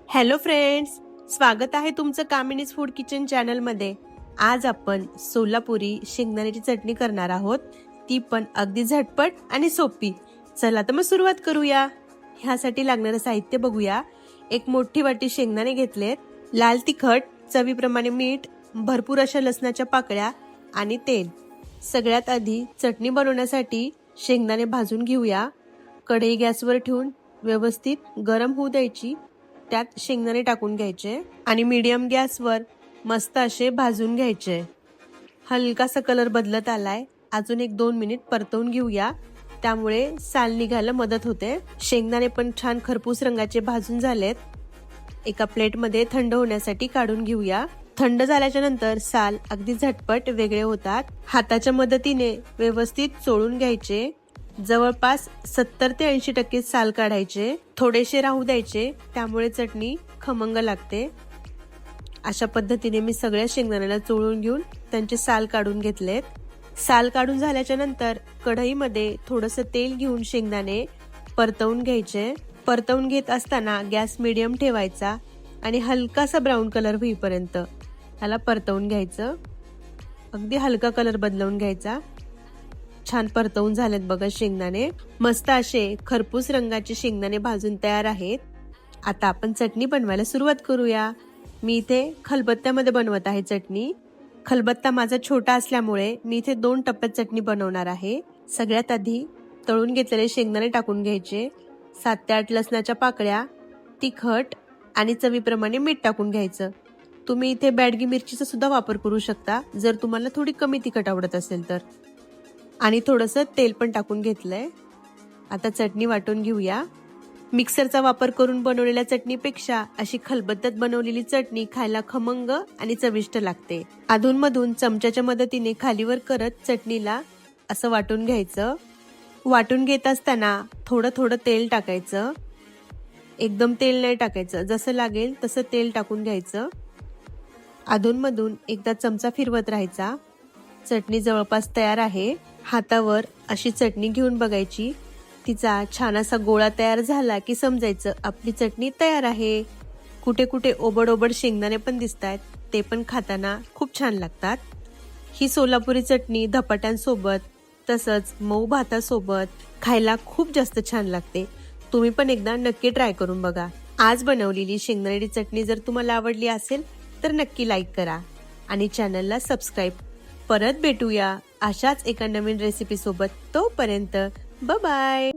Hello friends, स्वागत आहे तुमचं कामिनीज फूड किचन चॅनलमध्ये। आज आपण सोलापुरी शेंगदाण्याची चटणी करणार आहोत, ती पण अगदी झटपट आणि सोपी। चला तर मग सुरुवात करूया। ह्यासाठी लागणारं साहित्य बघूया। एक मोठी वाटी शेंगदाणे घेतलेत, लाल तिखट, चवीप्रमाणे मीठ, भरपूर अशा लसणाच्या पाकळ्या आणि तेल। सगळ्यात आधी चटणी बनवण्यासाठी शेंगदाणे भाजून घेऊया। कढई गॅसवर ठेवून व्यवस्थित गरम होऊ द्यायची। त्यात शेंगदाणे टाकून घ्यायचे आणि मीडियम गॅसवर मस्त असे भाजून घ्यायचे। हलकासा कलर बदलत आलाय, अजून 1-2 मिनिट परतवून घेऊया, त्यामुळे साल निघायला मदत होते। शेंगदाणे पण छान खरपूस रंगाचे भाजून झालेत। एका प्लेटमध्ये थंड होण्यासाठी काढून घेऊया। थंड झाल्याच्या नंतर साल अगदी झटपट वेगळे होतात। हाताच्या मदतीने व्यवस्थित चोळून घ्यायचे। जवळपास 70 ते 80% साल काढायचे, थोडेसे राहू द्यायचे, त्यामुळे चटणी खमंग लागते। अशा पद्धतीने मी सगळ्या शेंगदाण्याला चोळून घेऊन त्यांचे साल काढून घेतलेत। साल काढून झाल्याच्या नंतर कढईमध्ये थोडंसं तेल घेऊन शेंगदाणे परतवून घ्यायचे। परतवून घेत असताना गॅस मीडियम ठेवायचा आणि हलकासा ब्राऊन कलर होईपर्यंत त्याला परतवून घ्यायचं। अगदी हलका कलर बदलवून घ्यायचा। छान परतवून झालेत बघा शेंगदाणे, मस्त असे खरपूस रंगाचे शेंगदाणे भाजून तयार आहेत। आता आपण चटणी बनवायला सुरुवात करूया। मी इथे खलबत्त्यामध्ये बनवत आहे चटणी। खलबत्ता माझा छोटा असल्यामुळे मी इथे 2 टप्प्यात चटणी बनवणार आहे। सगळ्यात आधी तळून घेतलेले शेंगदाणे टाकून घ्यायचे, 7 ते 8 लसणाच्या पाकळ्या, तिखट आणि चवीप्रमाणे मीठ टाकून घ्यायचं। तुम्ही इथे बॅडगी मिरचीचा सुद्धा वापर करू शकता, जर तुम्हाला थोडी कमी तिखट आवडत असेल तर। आणि थोडंसं तेल पण टाकून घेतलंय। आता चटणी वाटून घेऊया। मिक्सरचा वापर करून बनवलेल्या चटणीपेक्षा अशी खलबत्त्यात बनवलेली चटणी खायला खमंग आणि चविष्ट लागते। अधूनमधून चमच्याच्या मदतीने खालीवर करत चटणीला असं वाटून घ्यायचं। वाटून घेत असताना थोडं थोडं तेल टाकायचं, एकदम तेल नाही टाकायचं, जसं लागेल तसं तेल टाकून घ्यायचं। अधूनमधून एकदा चमचा फिरवत राहायचा। चटणी जवळपास तयार आहे। हातावर अशी चटणी घेऊन बघायची, तिचा छान असा गोळा तयार झाला की समजायचं आपली चटणी तयार आहे। कुठे कुठे ओबड ओबड शेंगदाणे पण दिसतायत, ते पण खाताना खूप छान लागतात। ही सोलापुरी चटणी धपाट्यांसोबत तसंच मऊ भातासोबत खायला खूप जास्त छान लागते। तुम्ही पण एकदा नक्की ट्राय करून बघा। आज बनवलेली शेंगदाण्याची चटणी जर तुम्हाला आवडली असेल तर नक्की लाईक करा आणि चॅनलला सबस्क्राईब। परत भेटूया अशाच एका नवीन रेसिपी सोबत, तोपर्यंत बाय बाय।